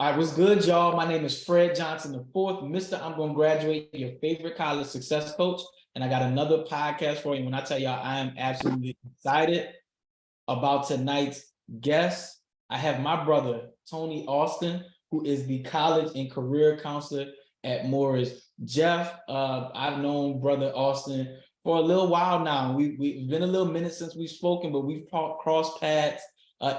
All right, what's good, y'all? My name is Fred Johnson IV, Mr. I'm going to graduate, your favorite college success coach. And I got another podcast for you. When I tell y'all, I am absolutely excited about tonight's guest. I have my brother, Tony Austin, who is the college and career counselor at Moorish. Jeff, I've known brother Austin for a little while now. We've been a little minute since we've spoken, but we've crossed paths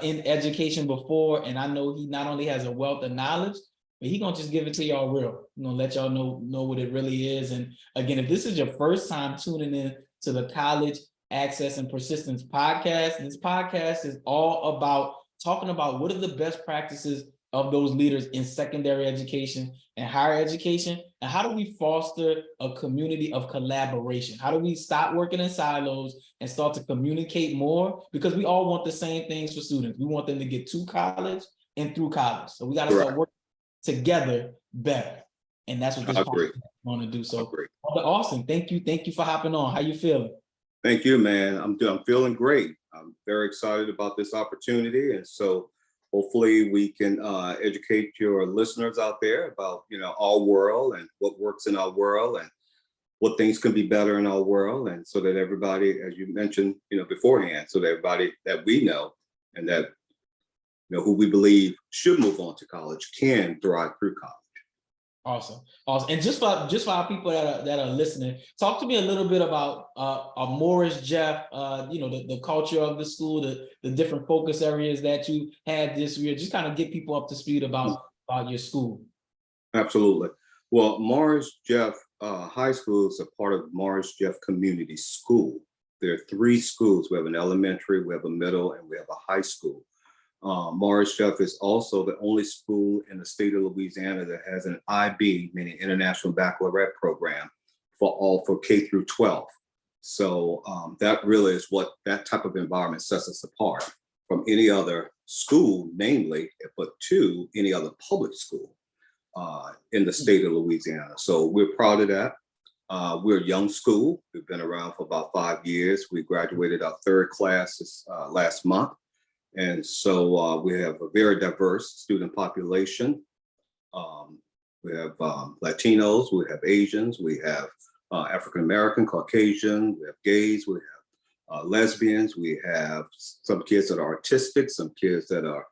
in education before, and I know he not only has a wealth of knowledge, but he gonna just give it to y'all real. I'm gonna let y'all know what it really is. And again, if this is your first time tuning in to the College Access and Persistence podcast, this podcast is all about talking about what are the best practices of those leaders in secondary education and higher education, and how do we foster a community of collaboration? How do we stop working in silos and start to communicate more? Because we all want the same things for students. We want them to get to college and through college. So we got to start working together better. And that's what this podcast is going to do. So, Brother Austin, thank you for hopping on. How you feeling? Thank you, man. I'm feeling great. I'm very excited about this opportunity. And so hopefully we can educate your listeners out there about, our world and what works in our world and what things can be better in our world. And so that everybody, as you mentioned, beforehand, so that everybody that we know and that, who we believe should move on to college can thrive through college. Awesome. And just for our people that are listening, talk to me a little bit about Moorish, Jeff. The culture of the school, the different focus areas that you had this year. Just kind of get people up to speed about your school. Absolutely. Well, Moorish Jeff High School is a part of Moorish Jeff Community School. There are 3 schools. We have an elementary, we have a middle, and we have a high school. Moorish Jeff is also the only school in the state of Louisiana that has an IB, meaning International Baccalaureate program, for K through 12. So that really is what that type of environment sets us apart from any other school, namely, but to any other public school in the state of Louisiana. So we're proud of that. We're a young school. We've been around for about 5 years. We graduated our 3rd class last month. And so we have a very diverse student population. We have Latinos, we have Asians, we have African-American, Caucasian, we have gays, we have lesbians, we have some kids that are artistic, some kids that are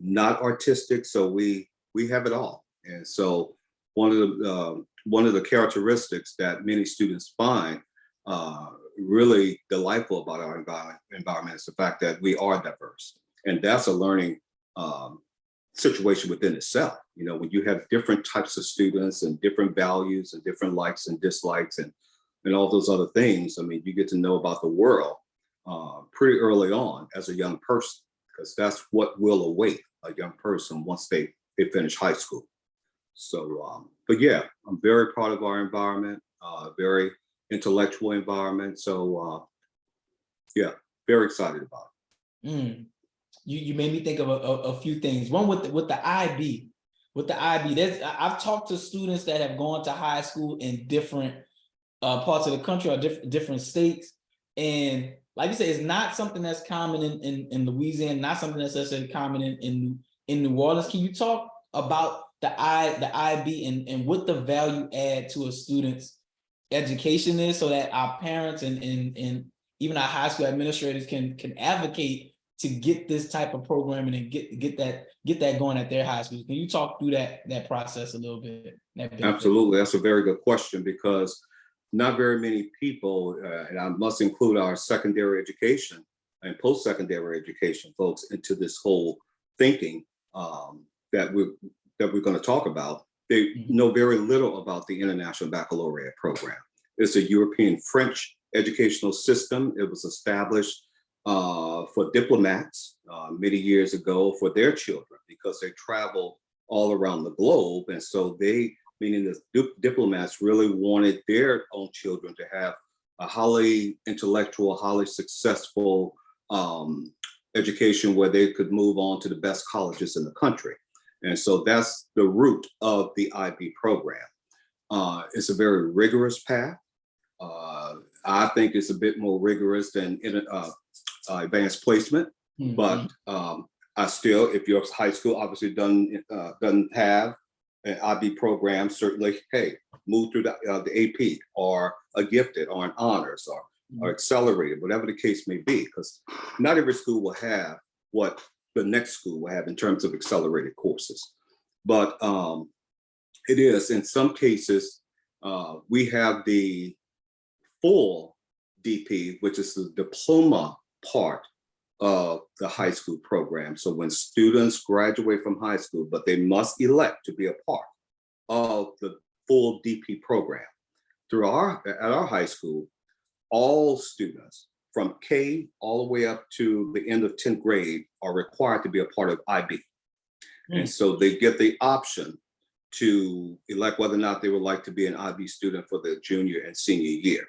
not artistic. So we have it all. And so one of the characteristics that many students find really delightful about our environment is the fact that we are diverse. And that's a learning situation within itself. When you have different types of students and different values and different likes and dislikes and all those other things, you get to know about the world pretty early on as a young person, because that's what will await a young person once they finish high school. So, but yeah, I'm very proud of our environment, very intellectual environment. So, yeah, very excited about it. You made me think of a few things. One with the IB. With the IB, I've talked to students that have gone to high school in different parts of the country or different states, and like you said, it's not something that's common in Louisiana, not something that's necessarily common in New Orleans. Can you talk about the IB and what the value add to a student's education is, so that our parents and even our high school administrators can advocate to get this type of programming and get that going at their high schools? Can you talk through that process a little bit? Absolutely. That's a very good question, because not very many people, and I must include our secondary education and post-secondary education folks into this whole thinking that we're going to talk about. They know very little about the International Baccalaureate program. It's a European French educational system. It was established for diplomats many years ago for their children, because they travel all around the globe. And so meaning the diplomats, really wanted their own children to have a highly intellectual, highly successful education where they could move on to the best colleges in the country. And so that's the root of the IB program. It's a very rigorous path. I think it's a bit more rigorous than advanced placement, but I still, if your high school obviously doesn't have an IB program, certainly, hey, move through the AP or a gifted or an honors or accelerated, whatever the case may be, because not every school will have what the next school will have in terms of accelerated courses. But it is, in some cases, we have the full DP, which is the diploma part of the high school program. So when students graduate from high school, but they must elect to be a part of the full DP program. At our high school, all students from K all the way up to the end of 10th grade are required to be a part of IB. And so they get the option to elect whether or not they would like to be an IB student for the junior and senior year.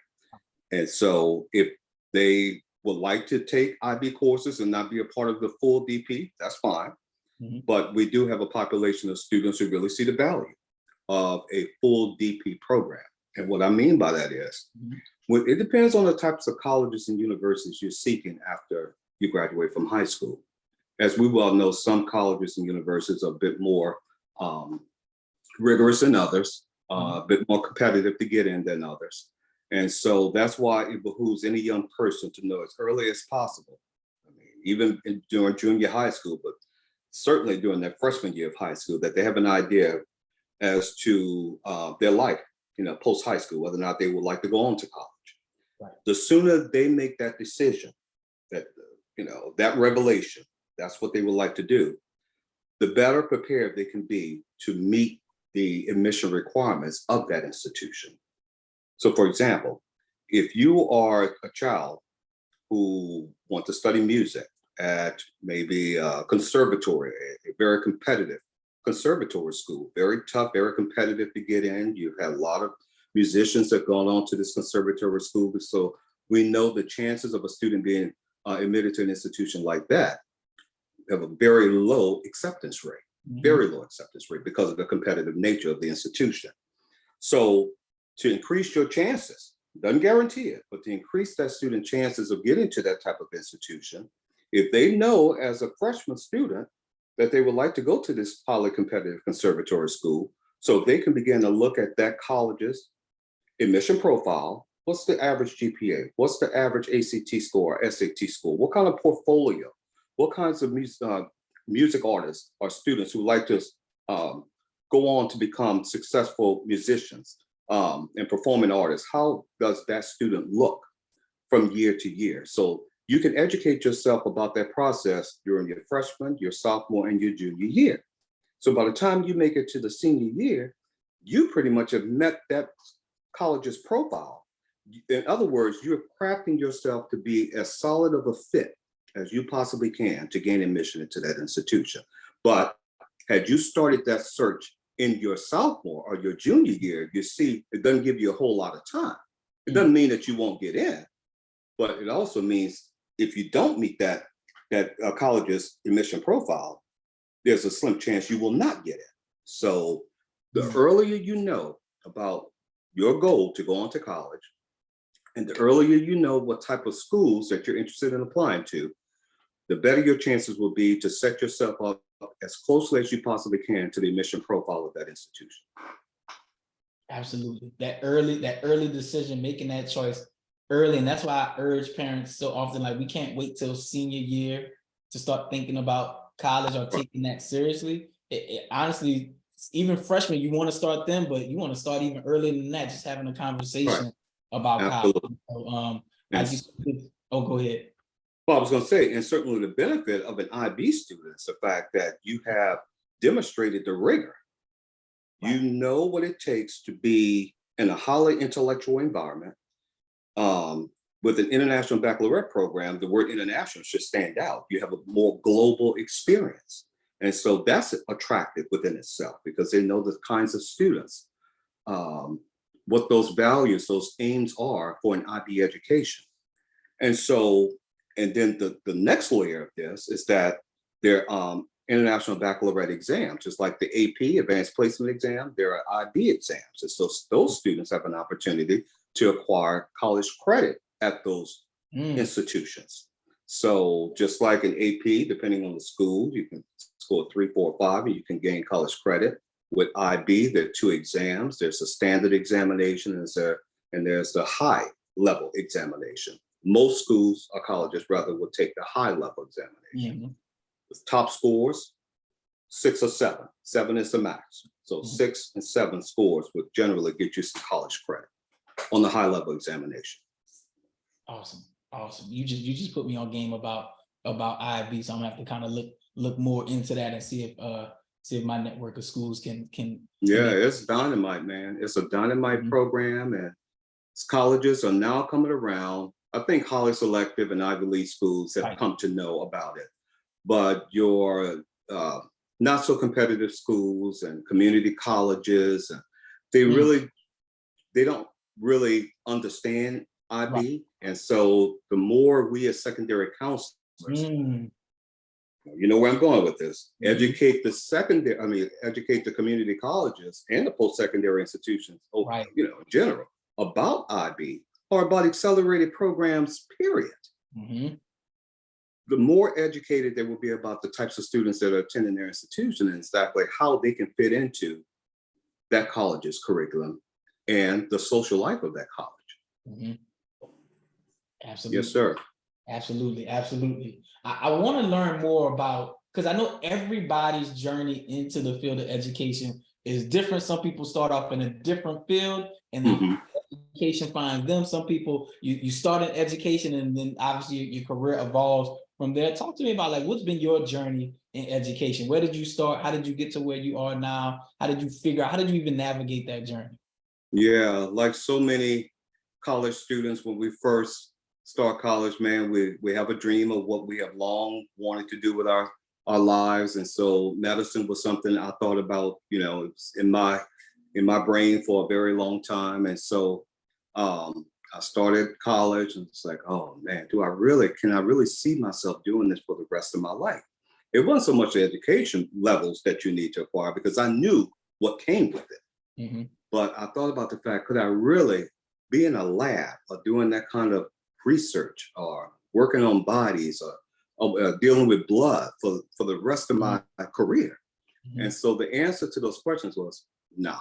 And so if they would like to take IB courses and not be a part of the full DP, that's fine. But we do have a population of students who really see the value of a full DP program. And what I mean by that is, it depends on the types of colleges and universities you're seeking after you graduate from high school. As we well know, some colleges and universities are a bit more rigorous than others, a bit more competitive to get in than others. And so that's why it behooves any young person to know as early as possible, I mean, even during junior high school, but certainly during their freshman year of high school, that they have an idea as to their life, post high school, whether or not they would like to go on to college. Right. The sooner they make that decision, that, that revelation, that's what they would like to do, the better prepared they can be to meet the admission requirements of that institution. So for example, if you are a child who wants to study music at maybe a conservatory, a very competitive conservatory school, very tough, very competitive to get in. You've had a lot of musicians that have gone on to this conservatory school. So we know the chances of a student being admitted to an institution like that have a very low acceptance rate, very low acceptance rate because of the competitive nature of the institution. So to increase your chances, doesn't guarantee it, but to increase that student chances of getting to that type of institution, if they know as a freshman student that they would like to go to this highly competitive conservatory school, so they can begin to look at that college's admission profile. What's the average GPA? What's the average ACT score, SAT score? What kind of portfolio? What kinds of music artists or students who like to go on to become successful musicians and performing artists? How does that student look from year to year? So you can educate yourself about that process during your freshman, your sophomore, and your junior year. So by the time you make it to the senior year, you pretty much have met that college's profile. In other words, you're crafting yourself to be as solid of a fit as you possibly can to gain admission into that institution. But had you started that search in your sophomore or your junior year, you see, it doesn't give you a whole lot of time. It doesn't mean that you won't get in, but it also means if you don't meet that college's admission profile, there's a slim chance you will not get in. So the earlier you know about your goal to go on to college, and the earlier you know what type of schools that you're interested in applying to, the better your chances will be to set yourself up as closely as you possibly can to the admission profile of that institution. Absolutely. That early decision, making that choice early. And that's why I urge parents so often, like, we can't wait till senior year to start thinking about college or taking that seriously. It honestly, even freshmen, you want to start them, but you want to start even earlier than that, just having a conversation about Absolutely. college. Go ahead. Well, I was going to say, and certainly the benefit of an IB student is the fact that you have demonstrated the rigor. Right. You know what it takes to be in a highly intellectual environment. With an international baccalaureate program, the word international should stand out. You have a more global experience. And so that's attractive within itself because they know the kinds of students, what those values, those aims are for an IB education. And so, and then the next layer of this is that there are international baccalaureate exams, just like the AP, Advanced Placement Exam, there are IB exams. And so those students have an opportunity to acquire college credit at those institutions. So just like an AP, depending on the school, you can score 3, 4, 5, and you can gain college credit. With IB, there are 2 exams. There's a standard examination, and there's the high level examination. Most schools or colleges rather will take the high level examination. Mhm. The top scores, 6 or 7. 7 is the max. So 6 and 7 scores would generally get you some college credit on the high level examination. Awesome. Awesome. You just put me on game about IB, so I'm gonna have to kind of look more into that and see if my network of schools can. Yeah, it's dynamite, man. It's a dynamite Mhm. program, and colleges are now coming around. I think highly selective and Ivy League schools have Right. come to know about it, but your not so competitive schools and community colleges, they Mm. really they don't really understand Right. IB, and so the more we as secondary counselors, Mm. you know where I'm going with this, Mhm. educate the community colleges and the post-secondary institutions, Right. in general, about IB or about accelerated programs, period. Mhm. The more educated they will be about the types of students that are attending their institution and exactly how they can fit into that college's curriculum and the social life of that college. Mhm. Yes, Absolutely. sir. Absolutely, absolutely. I want to learn more about, because I know everybody's journey into the field of education is different. Some people start off in a different field and then Mhm. education finds them. Some people, you start in education and then obviously your career evolves from there. Talk to me about, like, what's been your journey in education? Where did you start? How did you get to where you are now? How did you figure out, how did you even navigate that journey? Yeah, like so many college students, when we first start college, man, we have a dream of what we have long wanted to do with our lives. And so medicine was something I thought about, it's in my brain for a very long time. And so I started college and it's like, oh man, can I really see myself doing this for the rest of my life? It wasn't so much the education levels that you need to acquire because I knew what came with it. Mhm. But I thought about the fact, could I really be in a lab or doing that kind of research or working on bodies or dealing with blood for the rest of my career? And Mhm. so the answer to those questions was no.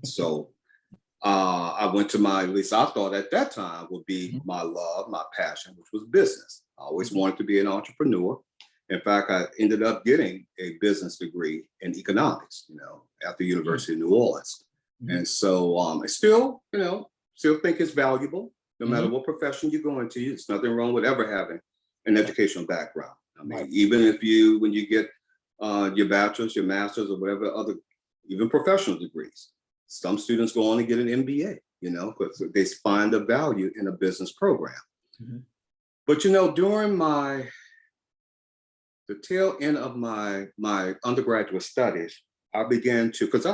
So I went to at least I thought at that time would be Mhm. my love, my passion, which was business. I always wanted to be an entrepreneur. In fact, I ended up getting a business degree in economics, at the University of New Orleans. Mhm. And so I still think it's valuable, no matter Mhm. what profession you go into. There's nothing wrong with ever having an educational background. I mean, Right. even when you get your bachelor's, your master's, or whatever other, even professional degrees, some students go on and get an MBA, because they find the value in a business program. Mhm. But during the tail end of my undergraduate studies, I began to, because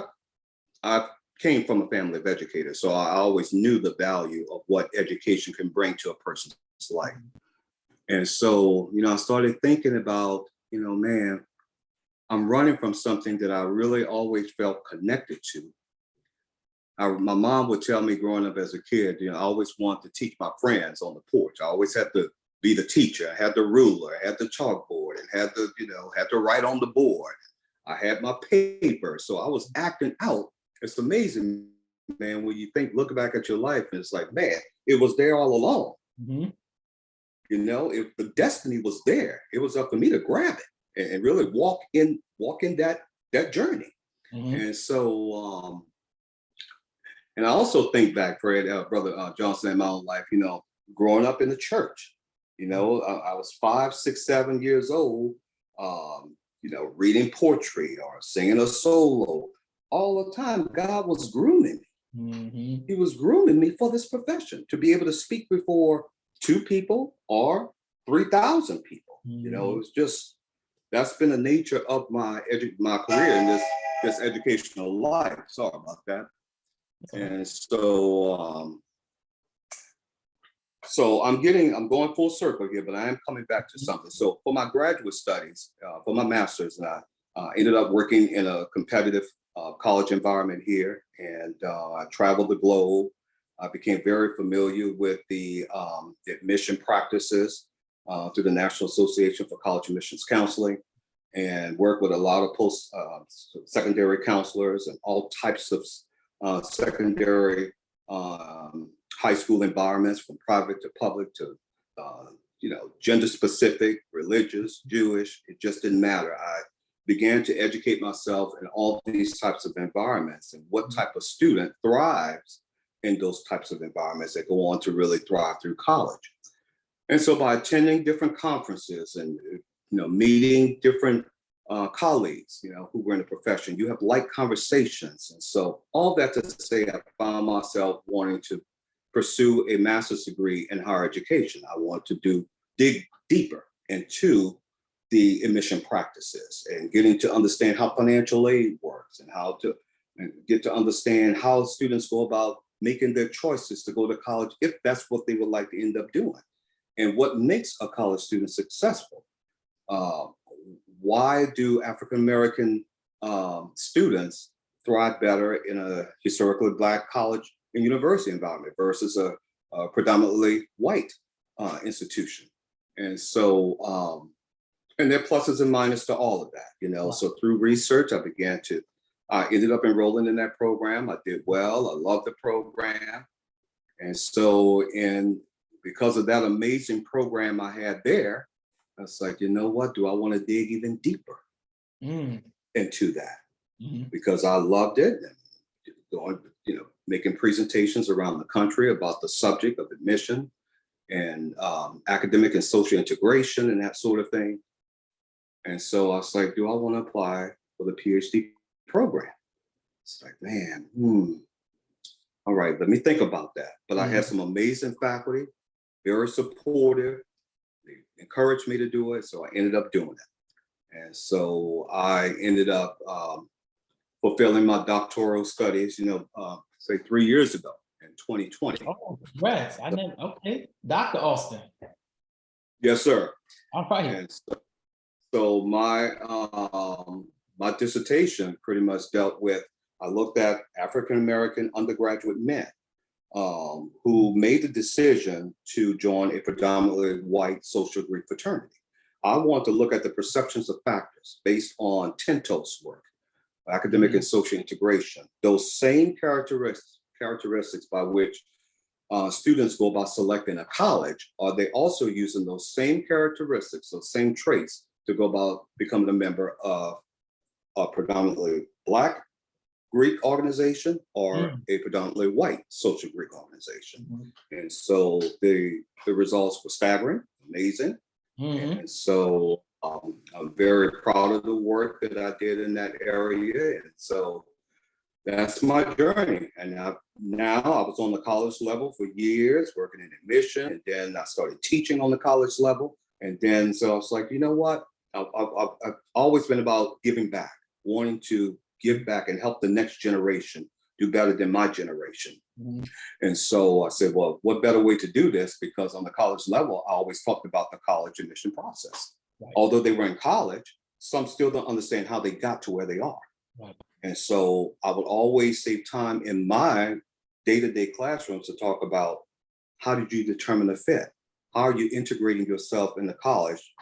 I came from a family of educators, so I always knew the value of what education can bring to a person's life. And so, I started thinking about, man, I'm running from something that I really always felt connected to. My mom would tell me growing up as a kid, I always wanted to teach my friends on the porch. I always had to be the teacher. I had the ruler, I had the chalkboard, and had to write on the board. I had my paper. So I was acting out. It's amazing, man, when you look back at your life and it's like, man, it was there all along. Mhm. If the destiny was there, it was up to me to grab it and really walk in that journey. Mhm. And so and I also think back, Fred, Brother Johnson, in my own life, growing up in the church, I was 5, 6, 7 years old, reading poetry or singing a solo. All the time, God was grooming me. Mhm. He was grooming me for this profession to be able to speak before 2 people or 3,000 people. It Mhm. was just, that's been the nature of my career in this educational life. Sorry about that. That's all right. And so I'm going full circle here, but I am coming back to something. So for my graduate studies, for my master's, and I ended up working in a competitive college environment here, and I traveled the globe. I became very familiar with the admission practices through the National Association for College Admissions Counseling, and work with a lot of post-secondary counselors and all types of secondary high school environments, from private to public to gender specific, religious, Jewish. It just didn't matter. I began to educate myself in all these types of environments and what type of student thrives in those types of environments that go on to really thrive through college. And so by attending different conferences and meeting different colleagues, who were in the profession, you have like conversations. And so all that to say, I found myself wanting to pursue a master's degree in higher education. I want to dig deeper into the admission practices and getting to understand how financial aid works and how to get to understand how students go about making their choices to go to college if that's what they would like to end up doing, and what makes a college student successful. Why do African American students thrive better in a historically Black college and university environment versus a predominantly white institution? And so, and there are pluses and minuses to all of that, Wow. So through research, I ended up enrolling in that program. I did well. I loved the program. And so, because of that amazing program I had there, I was like, you know what? Do I want to dig even deeper into that? Because I loved it. And going, making presentations around the country about the subject of admission and academic and social integration and that sort of thing. And so I was like, do I want to apply for the PhD program? It's like, man, all right, let me think about that. But I had some amazing faculty, very supportive. They encouraged me to do it. So I ended up doing it. And so I ended up fulfilling my doctoral studies, say 3 years ago in 2020. Oh, congrats. Okay. Dr. Austin. Yes, sir. All right. And so my my dissertation pretty much dealt with, I looked at African American undergraduate men who made the decision to join a predominantly white social degree fraternity. I want to look at the perceptions of factors based on Tinto's work, academic and social integration, those same characteristics by which students go about selecting a college. Are they also using those same characteristics, those same traits to go about becoming a member of a predominantly Black Greek organization or a predominantly white social Greek organization? And so the results were staggering, amazing. And so I'm very proud of the work that I did in that area. And so that's my journey. And now I was on the college level for years, working in admission. And then I started teaching on the college level. And then so I was like, you know what? I've always been about giving back, wanting to give back and help the next generation do better than my generation. And so I said, well, what better way to do this? Because on the college level, I always talked about the college admission process. Right. Although they were in college, some still don't understand how they got to where they are. Right. And so I would always save time in my day-to-day classrooms to talk about, how did you determine the fit? How are you integrating yourself in the college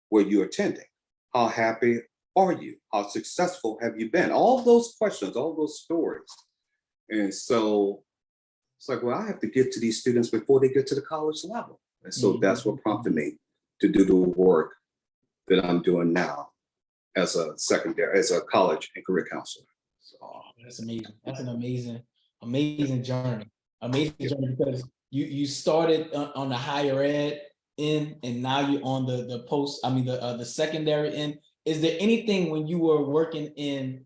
where you're attending? How happy are you? How successful have you been? All those questions, all those stories. And so it's like, well, I have to get to these students before they get to the college level. And so that's what prompted me to do the work that I'm doing now as a college and career counselor. So that's amazing. That's an amazing journey. Amazing journey, because you started on the higher ed end, and now you're on the secondary end. Is there anything when you were working in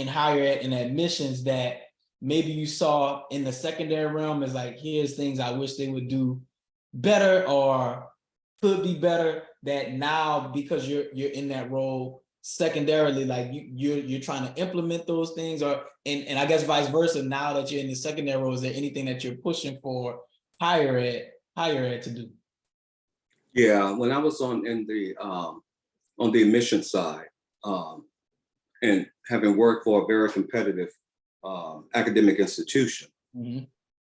higher ed and admissions that maybe you saw in the secondary realm as like, here's things I wish they would do better or could be better, that now because you're in that role secondarily, like you're trying to implement those things, or and I guess vice versa, now that you're in the secondary role, is there anything that you're pushing for higher ed to do? Yeah, when I was on the admission side, and having worked for a very competitive academic institution,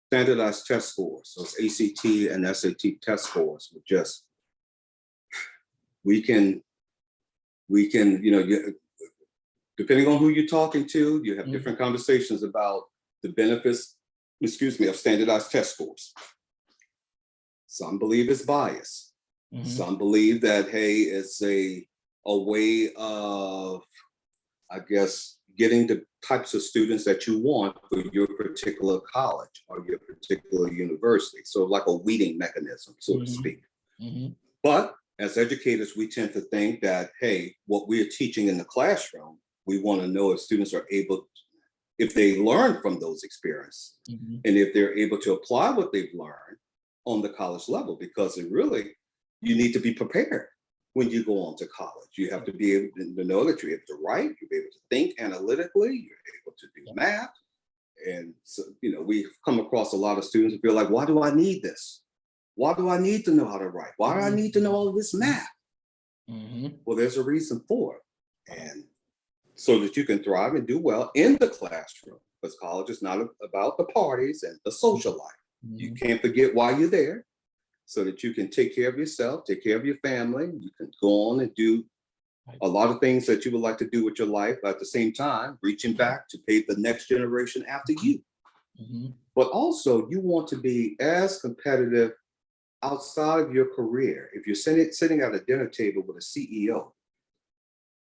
standardized test scores, those ACT and SAT test scores were just we can, depending on who you're talking to, you have different conversations about the benefits, of standardized test scores. Some believe it's bias. Some believe that, hey, it's a way of, I guess, getting the types of students that you want for your particular college or your particular university. So like a weeding mechanism, so to speak. But as educators, we tend to think that, hey, what we're teaching in the classroom, we want to know if students are able, if they learn from those experiences, and if they're able to apply what they've learned on the college level, because it really, you need to be prepared when you go on to college. You have to be able to know that you're able to write, you'll be able to think analytically, you're able to do math. And so, we've come across a lot of students who feel like, why do I need this? Why do I need to know how to write? Why do I need to know all of this math? Well, there's a reason for it. And so that you can thrive and do well in the classroom, because college is not about the parties and the social life. You can't forget why you're there, so that you can take care of yourself, take care of your family. You can go on and do a lot of things that you would like to do with your life, but at the same time, reaching back to pave the next generation after you. But also, you want to be as competitive outside of your career. If you're sitting at a dinner table with a CEO,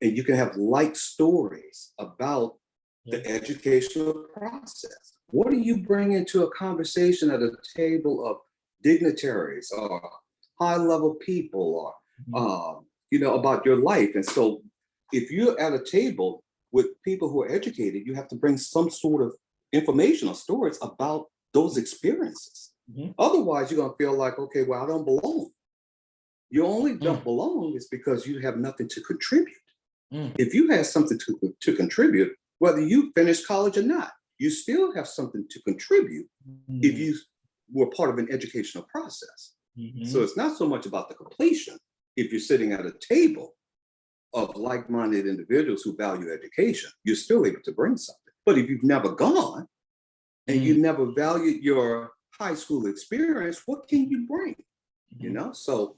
and you can have like stories about the educational process. What do you bring into a conversation at a table of dignitaries or high-level people, or about your life? And so if you're at a table with people who are educated, you have to bring some sort of information or stories about those experiences. Otherwise, you're gonna feel like, okay, well, I don't belong. You only don't belong is because you have nothing to contribute. If you have something to contribute, whether you finish college or not, you still have something to contribute if you were part of an educational process. So it's not so much about the completion. If you're sitting at a table of like-minded individuals who value education, you're still able to bring something. But if you've never gone and you never valued your high school experience, what can you bring? So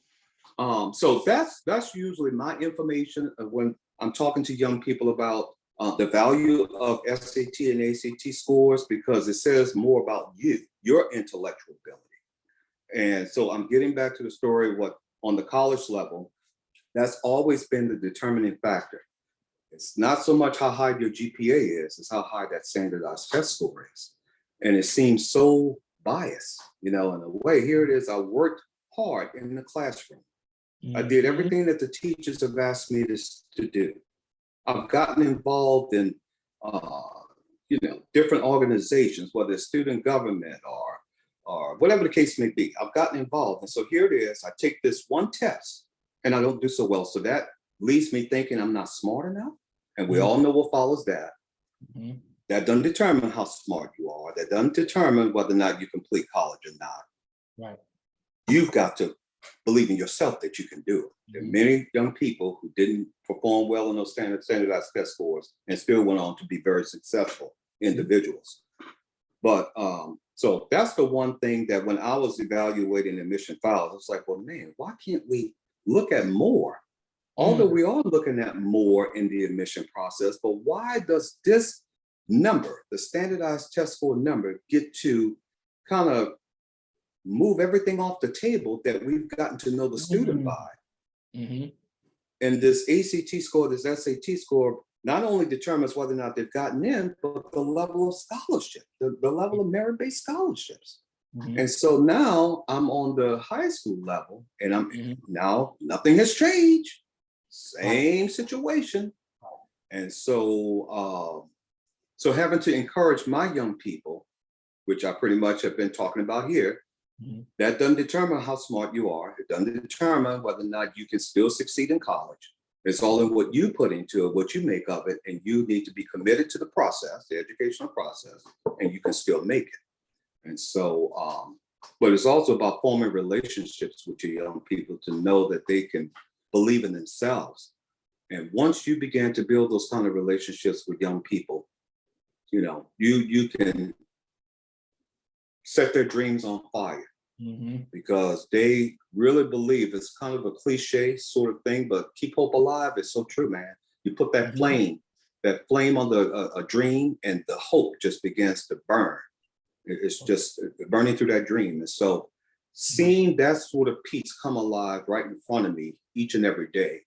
that's usually my information of when I'm talking to young people about the value of SAT and ACT scores, because it says more about you, your intellectual ability. And so I'm getting back to the story, what on the college level, that's always been the determining factor. It's not so much how high your GPA is, it's how high that standardized test score is. And it seems so biased, in a way. Here it is, I worked hard in the classroom. I did everything that the teachers have asked me to do. I've gotten involved in, different organizations, whether it's student government or whatever the case may be. I've gotten involved. And so here it is, I take this one test and I don't do so well. So that leaves me thinking I'm not smart enough. And we all know what follows that. That doesn't determine how smart you are. That doesn't determine whether or not you complete college or not. Right. You've got to believe in yourself that you can do it. There are many young people who didn't perform well in those standardized test scores and still went on to be very successful individuals. But so that's the one thing that when I was evaluating admission files, I was like, well, man, why can't we look at more? Although we are looking at more in the admission process, but why does this number, the standardized test score number, get to kind of move everything off the table that we've gotten to know the student by? And this ACT score, this SAT score, not only determines whether or not they've gotten in, but the level of scholarship, the level of merit-based scholarships. And so now I'm on the high school level, and I'm now nothing has changed, same situation. And so, so having to encourage my young people, which I pretty much have been talking about here, that doesn't determine how smart you are. It doesn't determine whether or not you can still succeed in college. It's all in what you put into it, what you make of it, and you need to be committed to the process, the educational process, and you can still make it. And so, but it's also about forming relationships with your young people to know that they can believe in themselves. And once you begin to build those kind of relationships with young people, you can set their dreams on fire. Mhm. because they really believe it's kind of a cliche sort of thing, but keep hope alive is so true, man. You put Mhm. that flame on a dream, and the hope just begins to burn. It's just burning through that dream. And so seeing that sort of piece come alive right in front of me each and every day,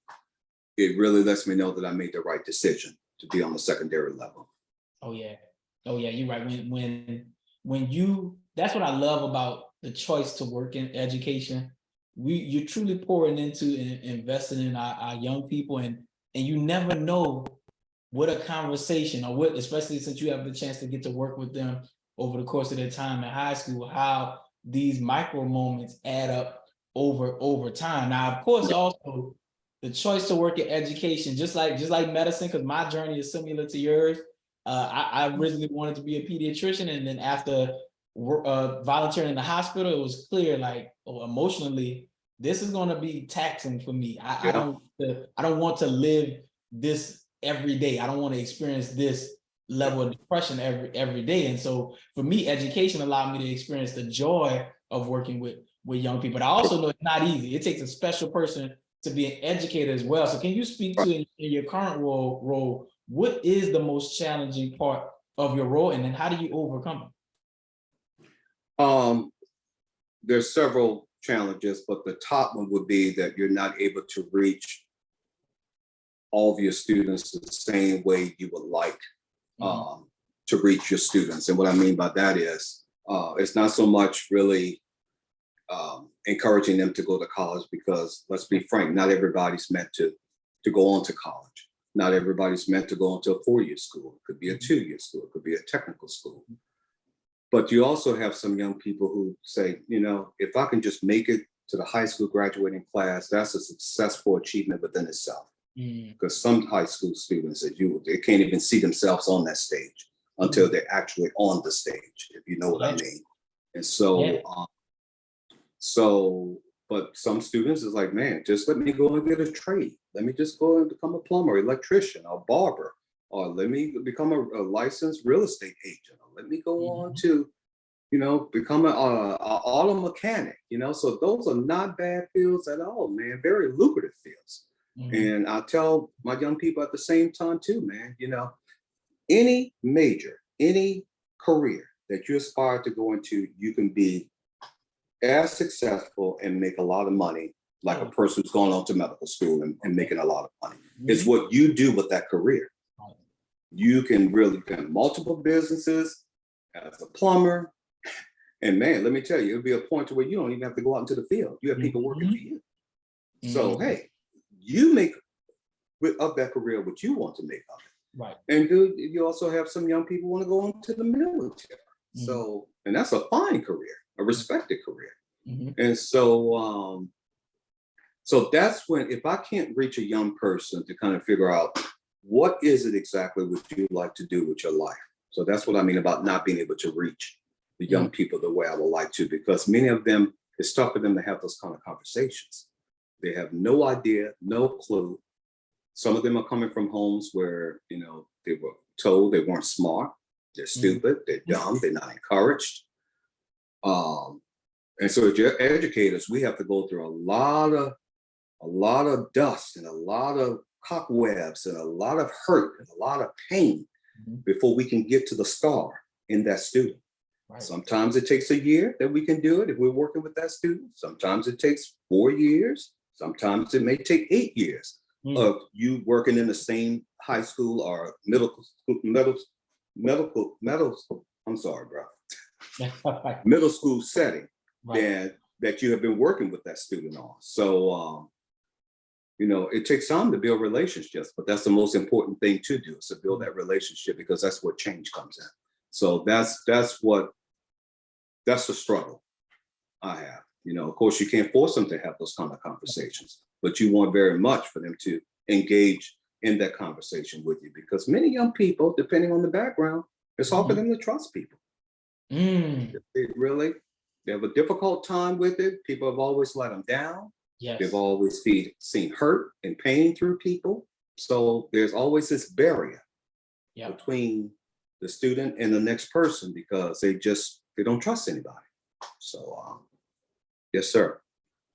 it really lets me know that I made the right decision to be on the secondary level. Oh yeah. Oh yeah, you're right. When you that's what I love about the choice to work in education. You're truly pouring into and investing in our young people, and you never know what a conversation or what, especially since you have the chance to get to work with them over the course of their time in high school, how these micro moments add up over time. Now, of course, also the choice to work in education, just like medicine, because my journey is similar to yours. I originally wanted to be a pediatrician, and then after volunteering in the hospital, it was clear, like, oh, emotionally, this is going to be taxing for me. Yeah. I don't want to live this every day. I don't want to experience this level of depression every day. And so for me, education allowed me to experience the joy of working with young people. But I also know it's not easy. It takes a special person to be an educator as well. So can you speak to in your current role, what is the most challenging part of your role, and then how do you overcome Um, there's several challenges, but the top one would be that you're not able to reach all of your students the same way you would like it? Mhm. to reach your students. And what I mean by that is, it's not so much really encouraging them to go to college, because let's be frank, not everybody's meant to go on to college. Not everybody's meant to go into a 4-year school. It could be a 2-year school. It could be a technical school. But you also have some young people who say, if I can just make it to the high school graduating class, that's a successful achievement within itself. Mm. Because some high school students, they can't even see themselves on that stage until they're actually on the stage, if you know what I mean. And Yeah. but some students is like, man, just let me go and get a trade. Let me just go and become a plumber, electrician, or barber, or let me become a licensed real estate agent, or let me go on to, become a auto mechanic. So those are not bad fields at all, man. Very lucrative fields. Mhm. And I tell my young people at the same time too, man, any major, any career that you aspire to go into, you can be as successful and make a lot of money like a person who's gone on to medical school and making a lot of money. It's what you do with that career. You can really have multiple businesses as a plumber. And man, let me tell you, it'll be a point to where you don't even have to go out into the field. You have people working for you. So, hey, you make of that career what you want to make of it. Right. And you also have some young people want to go into the military. So, and that's a fine career, a respected career. And so, so that's when, if I can't reach a young person to kind of figure out what is it exactly would you like to do with your life. So that's what I mean about not being able to reach the young people the way I would like to, because many of them, it's tough for them to have those kind of conversations. They have no idea, no clue. Some of them are coming from homes where, they were told they weren't smart, they're stupid, they're dumb, they're not encouraged. And so as educators, we have to go through a lot of dust and a lot of cobwebs and a lot of hurt and a lot of pain before we can get to the scar in that student. Right. Sometimes it takes a year that we can do it if we're working with that student. Sometimes it takes 4 years. Sometimes it may take 8 years of you working in the same high school or middle school setting that you have been working with that student on. So, it takes time to build relationships, but that's the most important thing to do, is to build that relationship, because that's where change comes in. So that's the struggle I have. Of course, you can't force them to have those kind of conversations, but you want very much for them to engage in that conversation with you, because many young people, depending on the background, it's hard for them to trust people. They have a difficult time with it. People have always let them down. Yes. They've always seen hurt and pain through people. So there's always this barrier between the student and the next person, because they don't trust anybody. So Yes, sir.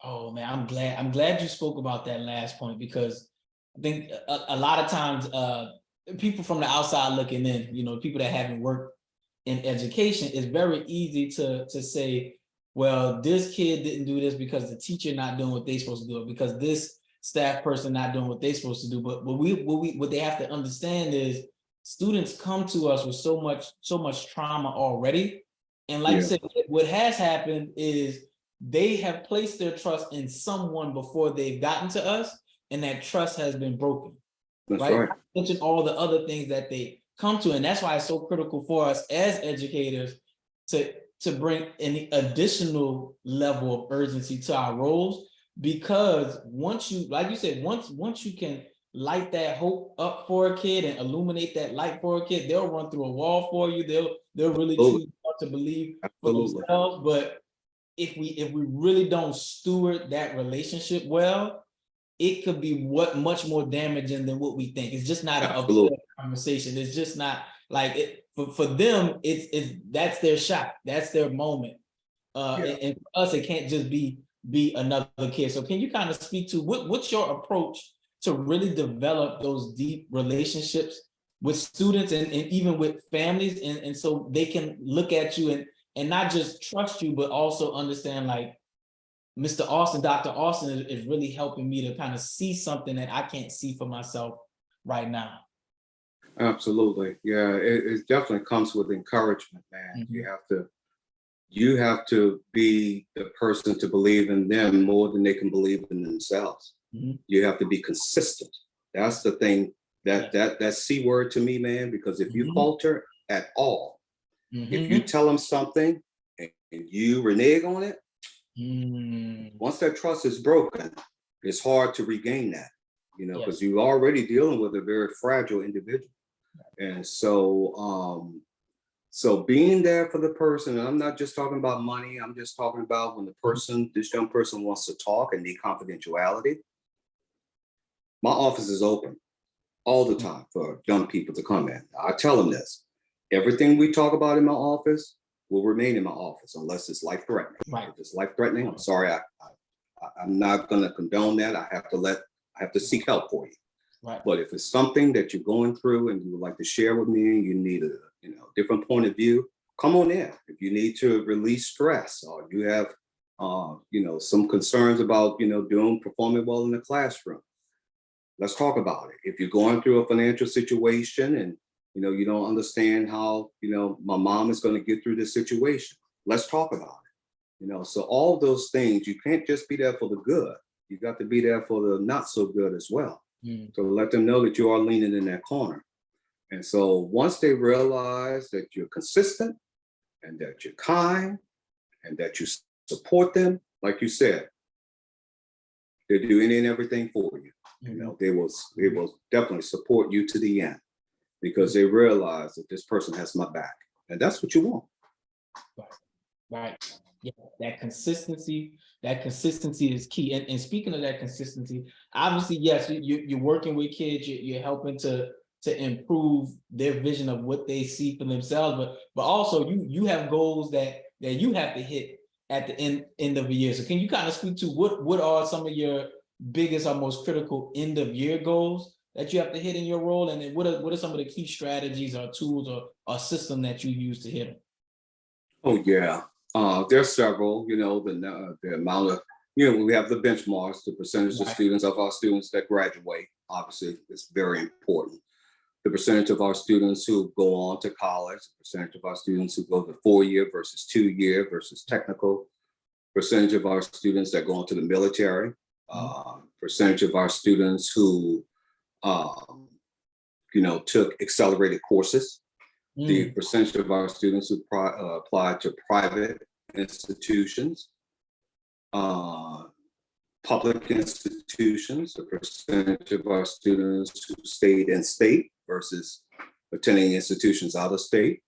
Oh man, I'm glad you spoke about that last point, because I think a lot of times people from the outside looking in, people that haven't worked in education, it's very easy to say, well, this kid didn't do this because the teacher not doing what they supposed to do, or because this staff person not doing what they supposed to do. But what they have to understand is students come to us with so much trauma already. And like you Yeah, said, what has happened is they have placed their trust in someone before they've gotten to us, and that trust has been broken, that's right? right. Not to mention all the other things that they come to, and that's why it's so critical for us as educators to bring an additional level of urgency to our roles, because once you, like you said, once you can light that hope up for a kid and illuminate that light for a kid, they'll run through a wall for you. They'll really Absolutely. truly start to believe for Absolutely. themselves. But if we really don't steward that relationship well, it could be much more damaging than what we think. It's just not an upset Absolutely. conversation. It's just not like it for them. It's that's their shot. That's their moment. Yeah. And for us, it can't just be another kid. So can you kind of speak to what's your approach to really develop those deep relationships with students and even with families, and so they can look at you and not just trust you, but also understand, like, Mr. Austin, Dr. Austin is really helping me to kind of see something that I can't see for myself right now. Absolutely. Yeah. It definitely comes with encouragement, man. Mhm. You have to be the person to believe in them more than they can believe in themselves. Mhm. You have to be consistent. That's the thing, Yeah. that C word to me, man, because if you Mhm. falter at all, if you Mhm. tell them something and you renege on it, Mm. once that trust is broken, it's hard to regain that, Yeah. because you're already dealing with a very fragile individual. And so being there for the person, and I'm not just talking about money, I'm just talking about when this young person wants to talk and need confidentiality. My office is open all the time for young people to come in. I tell them this: everything we talk about in my office will remain in my office unless it's life threatening. Right. If it's life threatening, I'm sorry, I'm not going to condone that. I have to seek help for you. Right. But if it's something that you're going through and you would like to share with me, you need a different point of view, come on in. If you need to release stress, or you have some concerns about performing well in the classroom, let's talk about it. If you're going through a financial situation and you don't understand how my mom is going to get through this situation, let's talk about it. So all those things, you can't just be there for the good. You got to be there for the not so good as well. Mm. So let them know that you are leaning in that corner. And so once they realize that you're consistent and that you're kind and that you support them, like you said, they do any and everything for you. They will definitely support you to the end, because they realize that this person has my back, and that's what you want. Right. Yeah, that consistency is key. And speaking of that consistency, obviously, yes, you're working with kids, you're helping to improve their vision of what they see for themselves, but also you have goals that you have to hit at the end of the year. So can you kind of speak to what are some of your biggest or most critical end of year goals that you have to hit in your role, and then what are some of the key strategies or tools or system that you use to hit them? Oh yeah, there's several. The amount of we have the benchmarks, the percentage of Right. students of our students that graduate. Obviously, it's very important. The percentage of our students who go on to college, the percentage of our students who go to 4-year versus 2-year versus technical, percentage of our students that go into the military, percentage of our students who, took accelerated courses, the Mm. percentage of our students who apply to private institutions, uh, public institutions, the percentage of our students who stayed in state versus attending institutions out of state.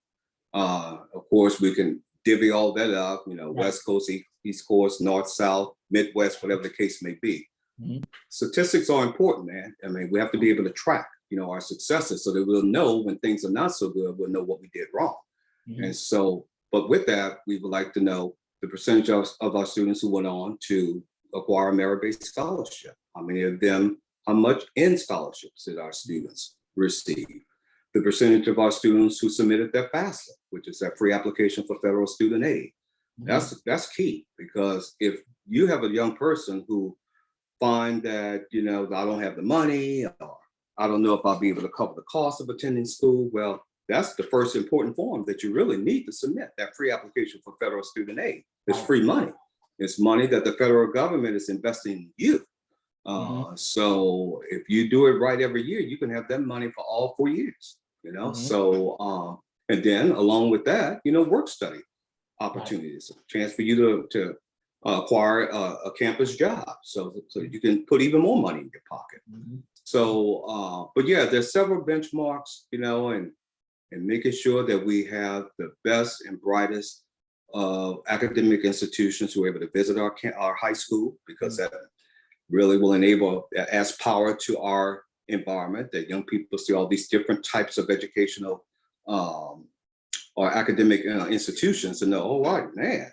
Of course, we can divvy all that up, Right. West Coast, East Coast, North, South, Midwest, whatever the case may be. Mhm. Statistics are important, man. I mean, we have to be able to track, our successes, so that we'll know when things are not so good, we'll know what we did wrong. Mhm. And so, but with that, we would like to know the percentage of our students who went on to acquire a merit-based scholarship. How many of them, how much in scholarships did our students receive? The percentage of our students who submitted their FAFSA, which is that free application for federal student aid. That's key, because if you have a young person who find that, I don't have the money, or I don't know if I'll be able to cover the cost of attending school, well, that's the first important form that you really need to submit, that free application for federal student aid. It's free money. It's money that the federal government is investing in you. So if you do it right every year, you can have that money for all 4 years, So, and then along with that, work study opportunities, a chance for you to acquire a campus job, so you can put even more money in your pocket. So, but yeah, there's several benchmarks, and making sure that we have the best and brightest academic institutions who are able to visit our high school, because that really will enable, adds power to our environment, that young people see all these different types of educational or academic institutions and know, oh, right, man,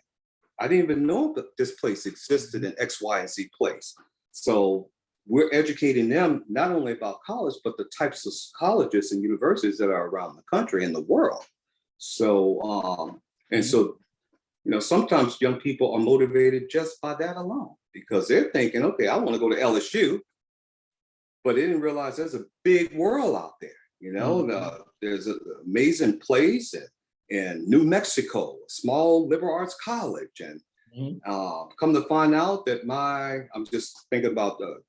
I didn't even know that this place existed in X, Y, and Z place. So we're educating them not only about college, but the types of colleges and universities that are around the country and the world. So, so, sometimes young people are motivated just by that alone, because they're thinking, okay, I want to go to LSU, but they didn't realize there's a big world out there. There's an amazing place in New Mexico, a small liberal arts college. And come to find out that I'm just thinking about the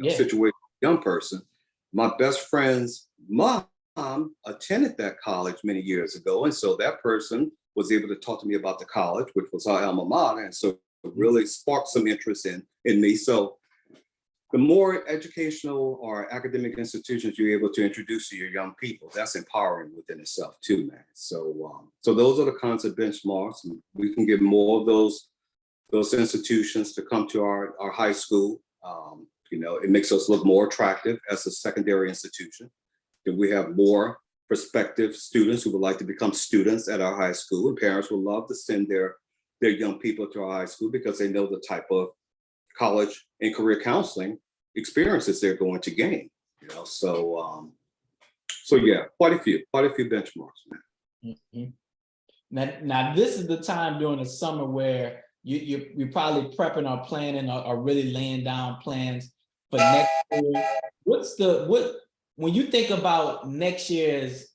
situation, young person, my best friend's mom attended that college many years ago. And so that person was able to talk to me about the college, which was our alma mater. And so it really sparked some interest in me. So the more educational or academic institutions you're able to introduce to your young people, that's empowering within itself too, man. So, so those are the kinds of benchmarks. And we can get more of those institutions to come to our high school. It makes us look more attractive as a secondary institution. Then we have more prospective students who would like to become students at our high school, and parents would love to send their young people to our high school because they know the type of college and career counseling experiences they're going to gain. So yeah, quite a few benchmarks, man. Now this is the time during the summer where you're probably prepping or planning or really laying down plans for next year. When you think about next year's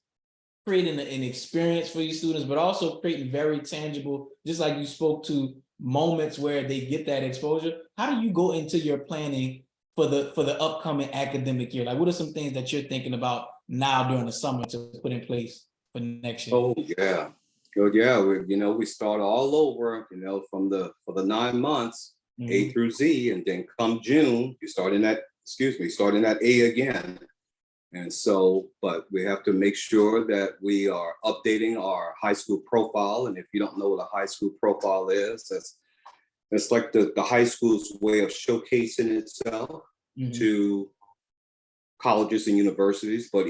creating an experience for your students, but also creating very tangible, just like you spoke to, moments where they get that exposure, how do you go into your planning for the upcoming academic year? Like, what are some things that you're thinking about now during the summer to put in place for next year? Oh yeah. We start all over, for the 9 months, A through Z, and then come June, you're starting at A again. And so, but we have to make sure that we are updating our high school profile. And if you don't know what a high school profile is, that's like the high school's way of showcasing itself to colleges and universities, but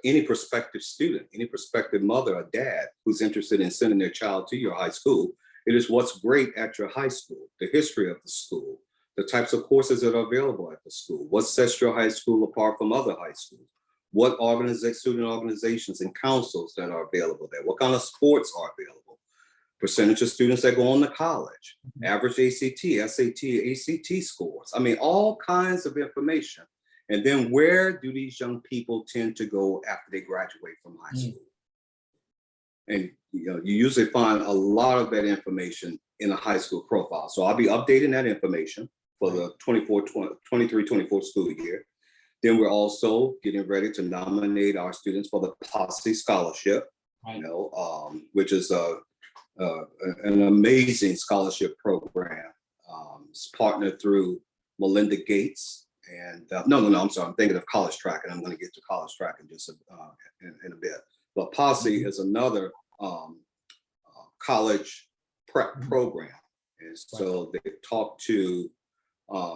any prospective student, any prospective mother or dad who's interested in sending their child to your high school, it is what's great at your high school, the history of the school, the types of courses that are available at the school, what sets your high school apart from other high schools, what student organizations and councils that are available there, what kind of sports are available, percentage of students that go on to college, average ACT, SAT, ACT scores. I mean, all kinds of information. And then where do these young people tend to go after they graduate from high school? And you usually find a lot of that information in a high school profile. So I'll be updating that information for the 23-24 school year. Then we're also getting ready to nominate our students for the Posse Scholarship, which is an amazing scholarship program. It's partnered through Melinda Gates. And I'm sorry, I'm thinking of College Track, and I'm going to get to College Track in just in a bit. But Posse is another college prep program. And so they talk to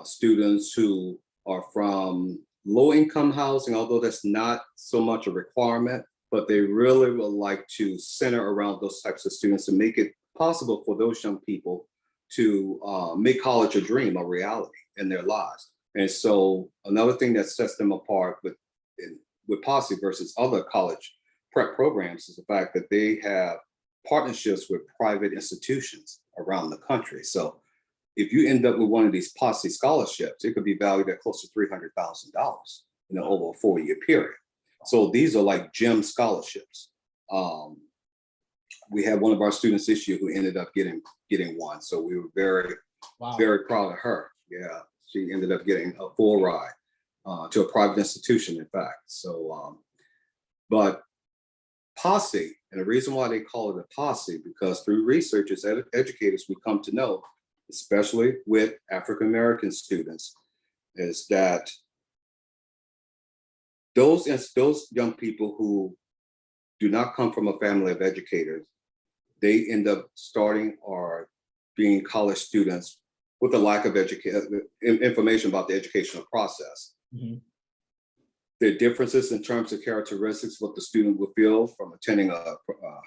students who are from low-income housing, although that's not so much a requirement, but they really would like to center around those types of students and make it possible for those young people to make college a dream, a reality in their lives. And so another thing that sets them apart with Posse versus other college prep programs is the fact that they have partnerships with private institutions around the country. So if you end up with one of these Posse scholarships, it could be valued at close to $300,000, over a 4-year period. So these are like gem scholarships. We had one of our students this year who ended up getting one. So we were very, very proud of her. Yeah, she ended up getting a full ride to a private institution, in fact. So, but Posse, and the reason why they call it a Posse, because through research as educators, we come to know, especially with African-American students, is that those young people who do not come from a family of educators, they end up starting or being college students with a lack of information about the educational process. Mm-hmm. There are differences in terms of characteristics, what the student will feel from attending a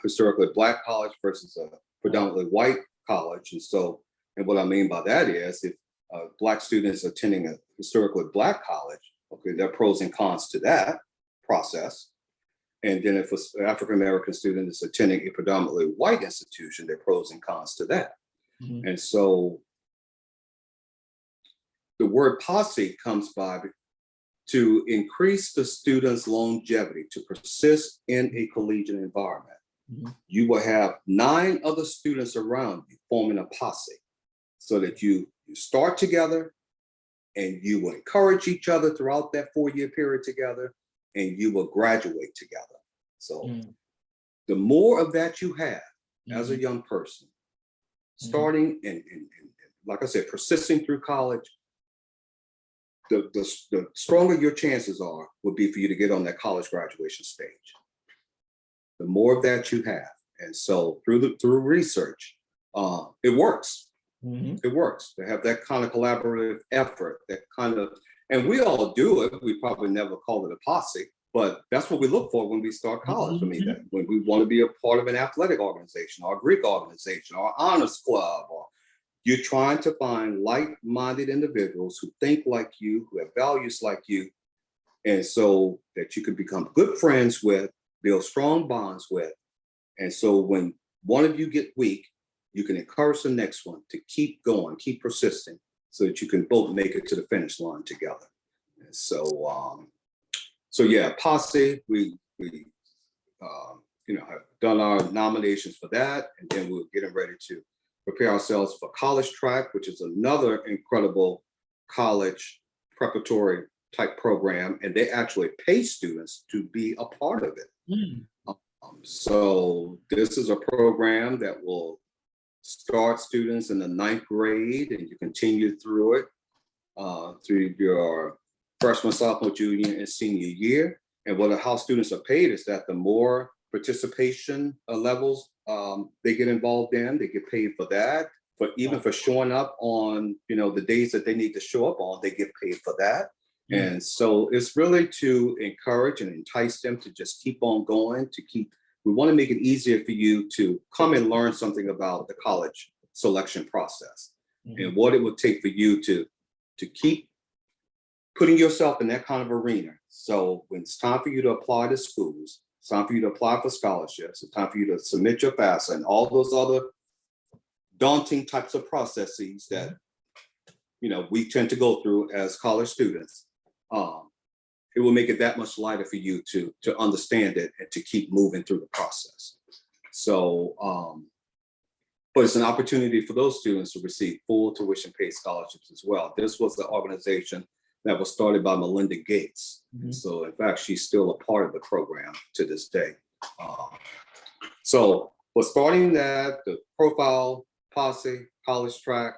historically Black college versus a predominantly white college. And what I mean by that is if Black students attending a historically Black college, okay, there are pros and cons to that process. And then if an African-American student is attending a predominantly white institution, there are pros and cons to that. Mm-hmm. And so the word Posse comes by to increase the student's longevity, to persist in a collegiate environment. Mm-hmm. You will have 9 other students around you forming a posse so that you start together and you will encourage each other throughout that 4-year period together, and you will graduate together. So the more of that you have as a young person, starting and like I said, persisting through college, the stronger your chances would be for you to get on that college graduation stage. The more of that you have. And so through research, it works. Mm-hmm. It works to have that kind of collaborative effort, and we all do it. We probably never call it a posse, but that's what we look for when we start college. Mm-hmm. For me, that when we want to be a part of an athletic organization or a Greek organization or honors club, or you're trying to find like-minded individuals who think like you, who have values like you, and so that you can become good friends with, build strong bonds with. And so when one of you get weak, you can encourage the next one to keep going, keep persisting, so that you can both make it to the finish line together. And so, yeah, Posse, we have done our nominations for that, and then we're getting ready to prepare ourselves for College Track, which is another incredible college preparatory type program, and they actually pay students to be a part of it. So this is a program that will start students in the 9th grade, and you continue through it through your freshman, sophomore, junior, and senior year. And how students are paid is that the more participation levels they get involved in, they get paid for that. For showing up on the days that they need to show up on, they get paid for that. Mm-hmm. And so it's really to encourage and entice them to just keep on going, we want to make it easier for you to come and learn something about the college selection process. Mm-hmm. And what it would take for you to keep putting yourself in that kind of arena. So when it's time for you to apply to schools, it's time for you to apply for scholarships, it's time for you to submit your FAFSA and all those other daunting types of processes that we tend to go through as college students. It will make it that much lighter for you to understand it and to keep moving through the process. So, but it's an opportunity for those students to receive full tuition paid scholarships as well. This was the organization that was started by Melinda Gates. Mm-hmm. So in fact, she's still a part of the program to this day. So we're starting that, the profile, Posse, College Track,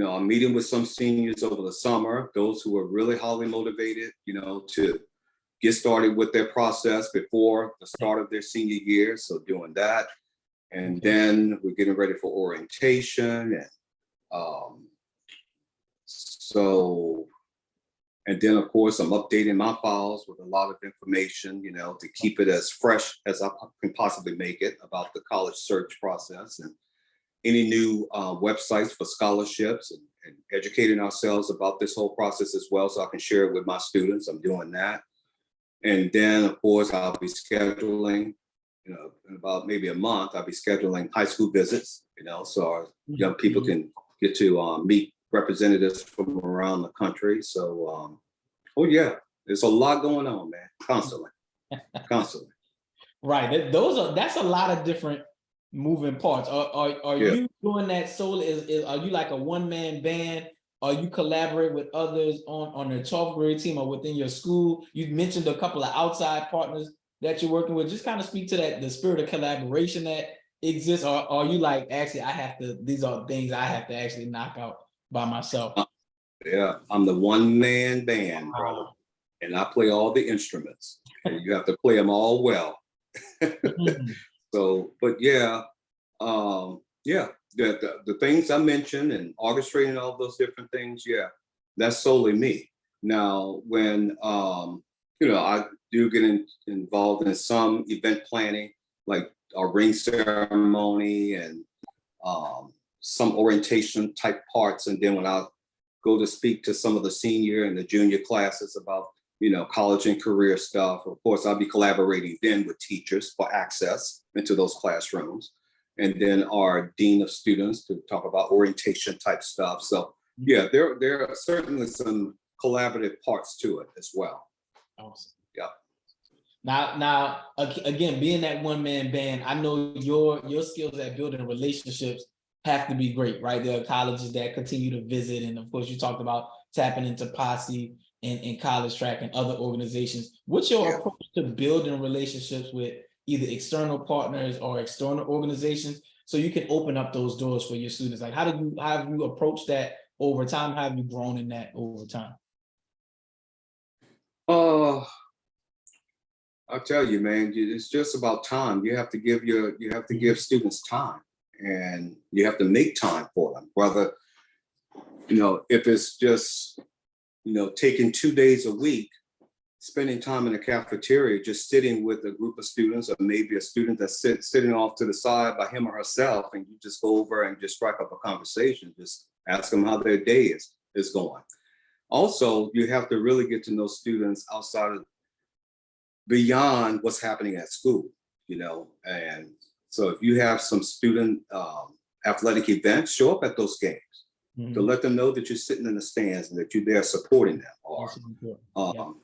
I'm meeting with some seniors over the summer, those who are really highly motivated, to get started with their process before the start of their senior year. So doing that. And then we're getting ready for orientation. And then of course, I'm updating my files with a lot of information, to keep it as fresh as I can possibly make it about the college search process. And any new websites for scholarships and educating ourselves about this whole process as well, so I can share it with my students. I'm doing that. And then, of course, I'll be scheduling, in about maybe a month, I'll be scheduling high school visits, so our young people can get to meet representatives from around the country. So, oh yeah, there's a lot going on, man, constantly. Right. That's a lot of different moving parts. Are Yeah. you doing that solely? Are you like a one-man band? Are you collaborate with others on the 12th grade team or within your school? You mentioned a couple of outside partners that you're working with. Just kind of speak to that, the spirit of collaboration that exists. Or are you like, actually, these are things I have to actually knock out by myself? Yeah, I'm the one-man band, brother, Wow. and I play all the instruments. And you have to play them all well. Mhm. So, but yeah, yeah, the things I mentioned and orchestrating all those different things, yeah, that's solely me. Now, when I do get involved in some event planning, like our ring ceremony and some orientation type parts, and then when I go to speak to some of the senior and the junior classes about college and career stuff. Of course, I'll be collaborating then with teachers for access into those classrooms. And then our dean of students to talk about orientation type stuff. So yeah, there are certainly some collaborative parts to it as well. Awesome. Yeah. Now, again, being that one-man band, I know your skills at building relationships have to be great, right? There are colleges that continue to visit, and of course, you talked about tapping into Posse and College Track and other organizations. What's your approach to building relationships with either external partners or external organizations so you can open up those doors for your students? Like, how have you approached that over time? How have you grown in that over time? I'll tell you, man, it's just about time. You have to give students time, and you have to make time for them. Whether if it's just taking 2 days a week, spending time in the cafeteria, just sitting with a group of students, or maybe a student that's sitting off to the side by him or herself, and you just go over and just strike up a conversation, just ask them how their day is going. Also, you have to really get to know students beyond what's happening at school, and so if you have some student athletic events, show up at those games. To let them know that you're sitting in the stands and that you're there supporting them. Or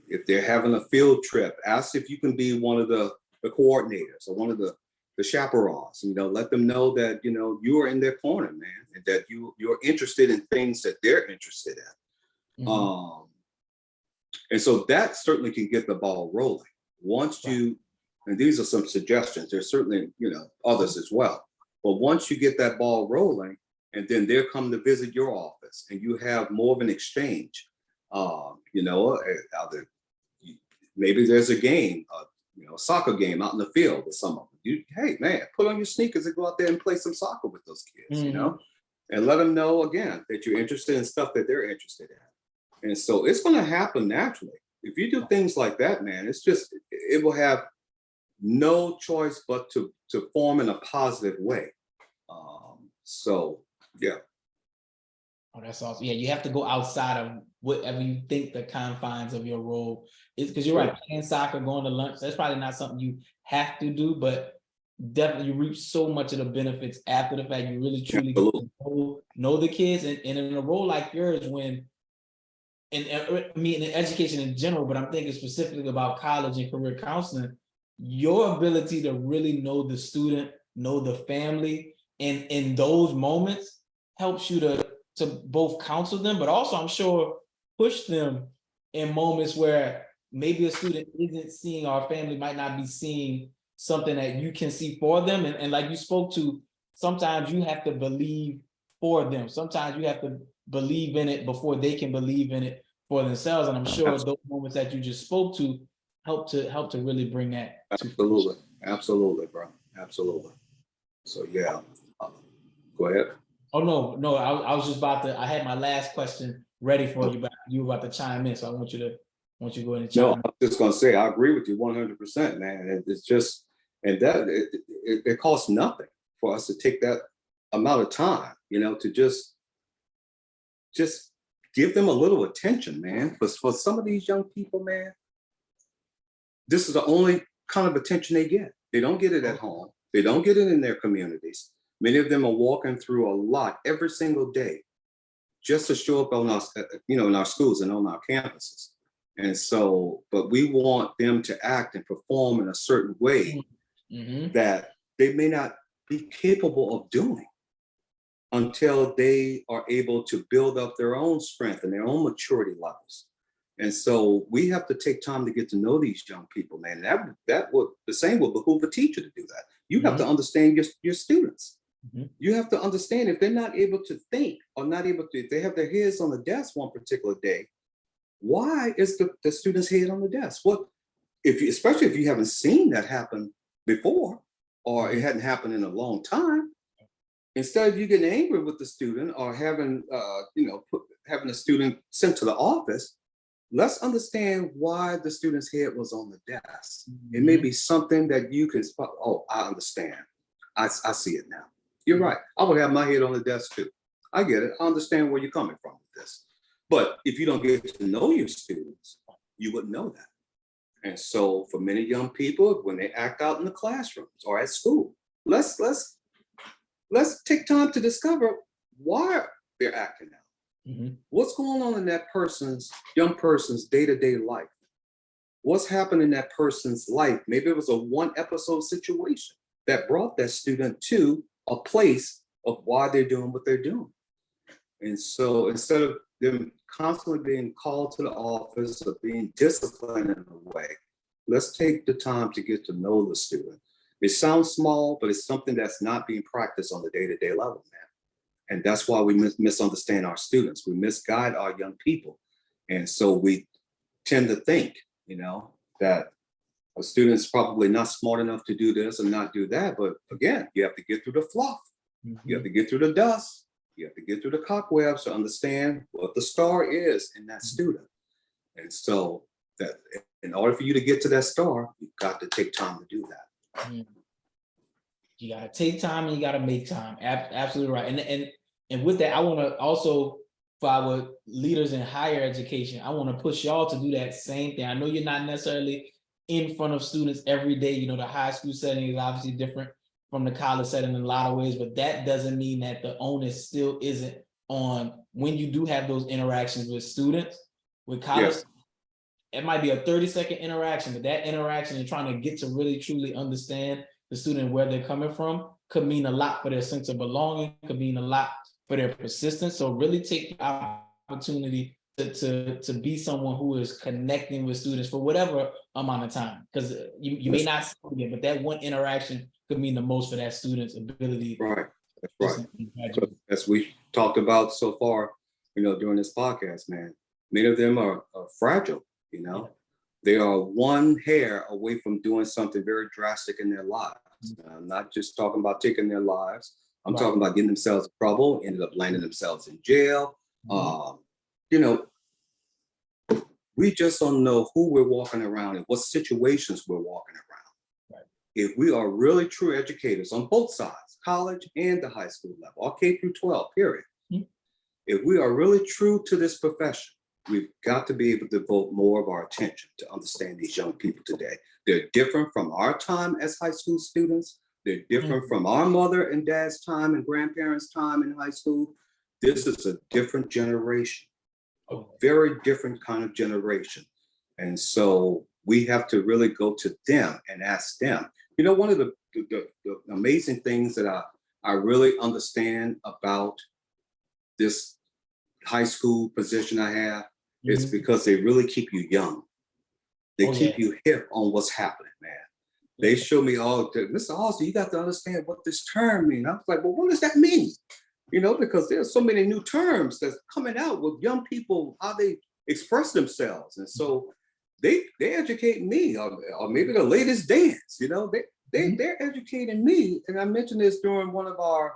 if they're having a field trip, ask if you can be one of the coordinators or one of the chaperones. Let them know that you are in their corner, man, and that you're interested in things that they're interested in. And so that certainly can get the ball rolling. Once you, and these are some suggestions, there's certainly others as well, but once you get that ball rolling, and then they're coming to visit your office, and you have more of an exchange. Maybe there's a game, a soccer game out in the field with some of them. Hey man, put on your sneakers and go out there and play some soccer with those kids, and let them know again that you're interested in stuff that they're interested in. And so it's going to happen naturally. If you do things like that, man, it will have no choice but to form in a positive way. So yeah. Oh, that's awesome. Yeah, you have to go outside of whatever you think the confines of your role is, because you're right, playing soccer, going to lunch, that's probably not something you have to do, but definitely you reap so much of the benefits after the fact. You really truly get to know the kids, and in a role like yours, when in education in general, but I'm thinking specifically about college and career counseling, your ability to really know the student, know the family, and in those moments helps you to both counsel them, but also I'm sure push them in moments where maybe a student isn't seeing, or family might not be seeing something that you can see for them. And like you spoke to, sometimes you have to believe for them. Sometimes you have to believe in it before they can believe in it for themselves. And I'm sure those moments that you just spoke to help to really bring that. Absolutely, bro. Absolutely. So yeah, go ahead. Oh, no, I was just about to, I had my last question ready for you, but you were about to chime in. So I want you to go ahead and chime in. No, I'm just going to say, I agree with you 100%, man. It's just, and that it costs nothing for us to take that amount of time, to just give them a little attention, man. But for some of these young people, man, this is the only kind of attention they get. They don't get it at home. They don't get it in their communities. Many of them are walking through a lot every single day just to show up on us, in our schools and on our campuses. And so, but we want them to act and perform in a certain way that they may not be capable of doing until they are able to build up their own strength and their own maturity levels. And so we have to take time to get to know these young people, man. The same would behoove a teacher to do that. You have to understand your students. You have to understand if they're not able to think or not able to, if they have their heads on the desk one particular day, why is the student's head on the desk? Especially if you haven't seen that happen before, or it hadn't happened in a long time, instead of you getting angry with the student or having a student sent to the office, let's understand why the student's head was on the desk. It may be something that you can spot. Oh, I understand. I see it now. You're right. I would have my head on the desk too. I get it. I understand where you're coming from with this. But if you don't get to know your students, you wouldn't know that. And so for many young people, when they act out in the classrooms or at school, let's take time to discover why they're acting out. What's going on in that young person's day-to-day life? What's happened in that person's life? Maybe it was a one episode situation that brought that student to a place of why they're doing what they're doing. And so instead of them constantly being called to the office or being disciplined in a way, let's take the time to get to know the student. It sounds small, but it's something that's not being practiced on the day-to-day level, man. And that's why we misunderstand our students. We misguide our young people. And so we tend to think, that a student's probably not smart enough to do this and not do that. But again, you have to get through the fluff. You have to get through the dust. You have to get through the cobwebs to understand what the star is in that student. And so that in order for you to get to that star, you've got to take time to do that. You got to take time and you got to make time. Absolutely right. And with that, I want to also, for our leaders in higher education, I want to push y'all to do that same thing. I know you're not necessarily in front of students every day. The high school setting is obviously different from the college setting in a lot of ways, but that doesn't mean that the onus still isn't on when you do have those interactions with students. With college, it might be a 30-second interaction, but that interaction and trying to get to really truly understand the student where they're coming from could mean a lot for their sense of belonging, could mean a lot for their persistence. So really take the opportunity to be someone who is connecting with students for whatever amount of time, because you may not see it, but that one interaction could mean the most for that student's ability. Right, that's right. So as we talked about so far, during this podcast, man, many of them are fragile, They are one hair away from doing something very drastic in their lives. I'm not just talking about taking their lives. I'm talking about getting themselves in trouble, ended up landing themselves in jail. We just don't know who we're walking around and what situations we're walking around. Right. If we are really true educators on both sides, college and the high school level, or K through 12, period. If we are really true to this profession, we've got to be able to devote more of our attention to understand these young people today. They're different from our time as high school students. They're different from our mother and dad's time and grandparents' time in high school. This is a different generation, a very different kind of generation. And so we have to really go to them and ask them. One of the amazing things that I really understand about this high school position I have is because they really keep you young. They keep you hip on what's happening, man. They show me, Mr. Austin, you got to understand what this term means. I was like, well, what does that mean? Because there's so many new terms that's coming out with young people, how they express themselves. And so they educate me, or maybe the latest dance, they're educating me. And I mentioned this during one of our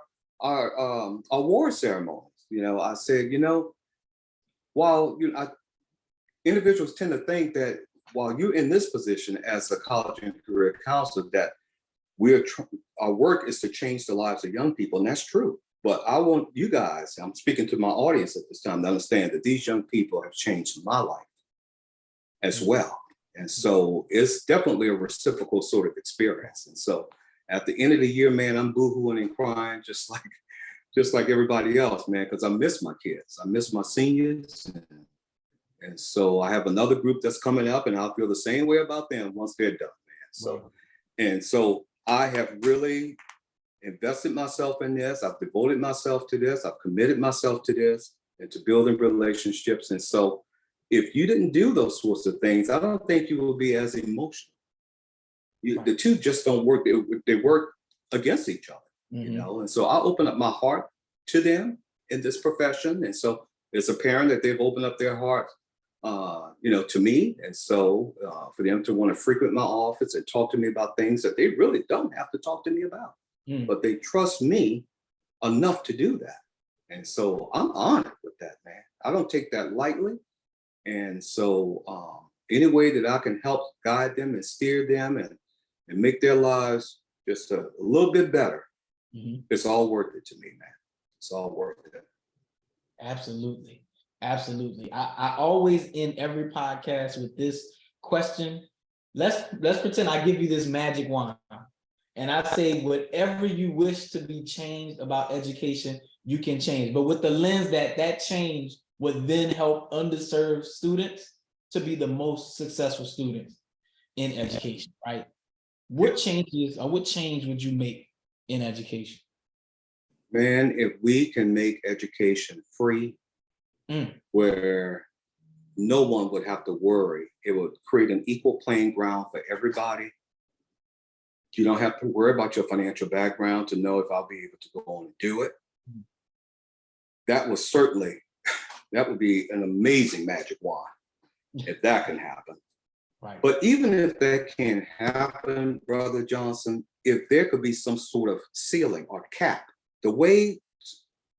award ceremonies. I said, while individuals tend to think that while you're in this position as a college and career counselor, that our work is to change the lives of young people, and that's true. But I want you guys, I'm speaking to my audience at this time, to understand that these young people have changed my life as well. And so it's definitely a reciprocal sort of experience. And so at the end of the year, man, I'm boohooing and crying just like everybody else, man, because I miss my kids. I miss my seniors. And so I have another group that's coming up, and I'll feel the same way about them once they're done, man. So, and so I have really invested myself in this. I've devoted myself to this. I've committed myself to this and to building relationships. And so if you didn't do those sorts of things, I don't think you will be as emotional. The two just don't work. They work against each other, you know? And so I open up my heart to them in this profession. And so as a parent that they've opened up their heart, you know, to me. And so for them to want to frequent my office and talk to me about things that they really don't have to talk to me about, but they trust me enough to do that. And so I'm honored with that, man. I don't take that lightly. And so any way that I can help guide them and steer them and make their lives just a little bit better, it's all worth it to me, man. It's all worth it. Absolutely. Absolutely. I always end every podcast with this question. Let's pretend I give you this magic wand and I say whatever you wish to be changed about education, you can change. But with the lens that change would then help underserved students to be the most successful students in education, right? What changes or what change would you make in education? Man, if we can make education free, where no one would have to worry, it would create an equal playing ground for everybody. You don't have to worry about your financial background to know if I'll be able to go on and do it. That would be an amazing magic wand if that can happen. Right. But even if that can happen, Brother Johnson, if there could be some sort of ceiling or cap, the way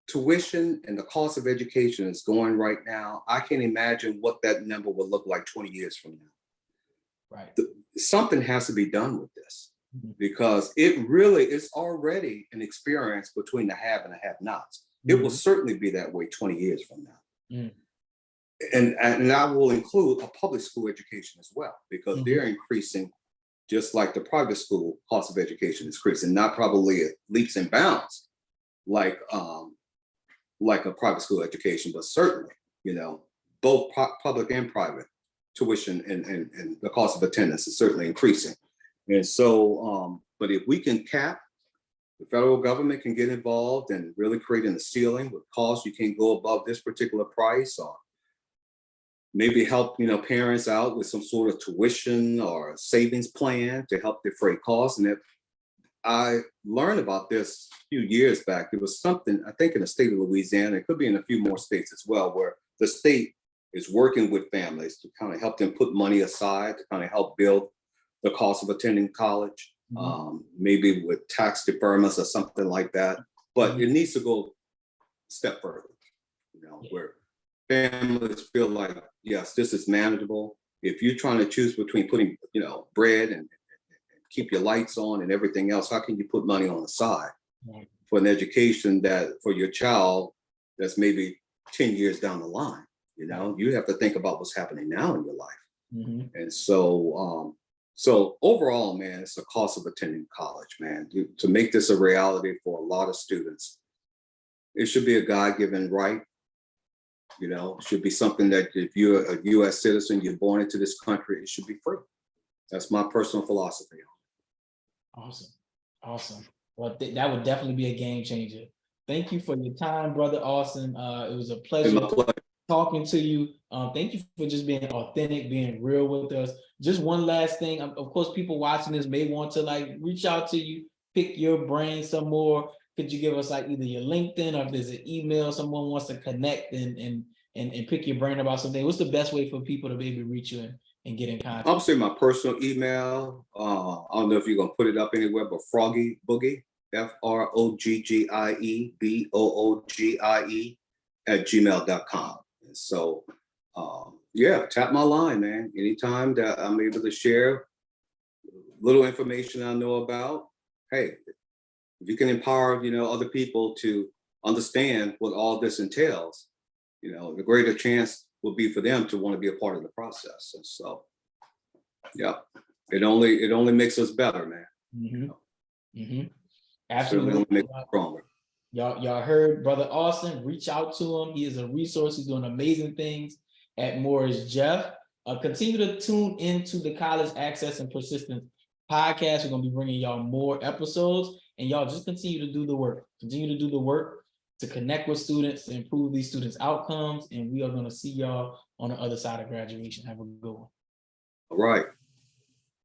tuition and the cost of education is going right now, I can imagine what that number will look like 20 years from now. Right. Something has to be done with this because it really is already an experience between the have and the have-nots. It will certainly be that way 20 years from now. And I will include a public school education as well, because they're increasing just like the private school cost of education is increasing, not probably at leaps and bounds like a private school education, but certainly, you know, both public and private tuition and the cost of attendance is certainly increasing. And so, but if we can cap, the federal government can get involved and really creating a ceiling with costs, you can't go above this particular price, or maybe help, you know, parents out with some sort of tuition or savings plan to help defray costs. And if I learned about this a few years back, there was something, I think in the state of Louisiana, it could be in a few more states as well, where the state is working with families to kind of help them put money aside to kind of help build the cost of attending college, maybe with tax deferments or something like that. But it needs to go a step further, you know, where families feel like, yes, this is manageable. If you're trying to choose between putting, you know, bread and keep your lights on and everything else, how can you put money on the side for an education that for your child that's maybe 10 years down the line? You know, you have to think about what's happening now in your life. And so, so overall, man, it's the cost of attending college, man. To make this a reality for a lot of students, it should be a God-given right. You know, it should be something that if you're a U.S. citizen, you're born into this country, it should be free. That's my personal philosophy. Awesome. Awesome. Well, that would definitely be a game changer. Thank you for your time, Brother Austin. It was a pleasure talking to you. Thank you for just being authentic, being real with us. Just one last thing. Of course, people watching this may want to like reach out to you, pick your brain some more. Could you give us like either your LinkedIn or if there's an email, someone wants to connect and pick your brain about something? What's the best way for people to be able to reach you and get in contact? I'll say my personal email. I don't know if you're gonna put it up anywhere, but Froggy Boogie, FROGGIE BOOGIE @gmail.com. And so, yeah, tap my line, man. Anytime that I'm able to share little information I know about, hey, if you can empower, you know, other people to understand what all this entails, the greater chance will be for them to want to be a part of the process. And so, yeah, it only makes us better, man. Mhm. Certainly Absolutely. only makes us stronger. Y'all heard Brother Austin, reach out to him. He is a resource. He's doing amazing things at Morris Jeff. Continue to tune into the College Access and Persistence podcast. We're going to be bringing y'all more episodes, and y'all just continue to do the work. Continue to do the work to connect with students, to improve these students' outcomes, and we are going to see y'all on the other side of graduation. Have a good one. All right.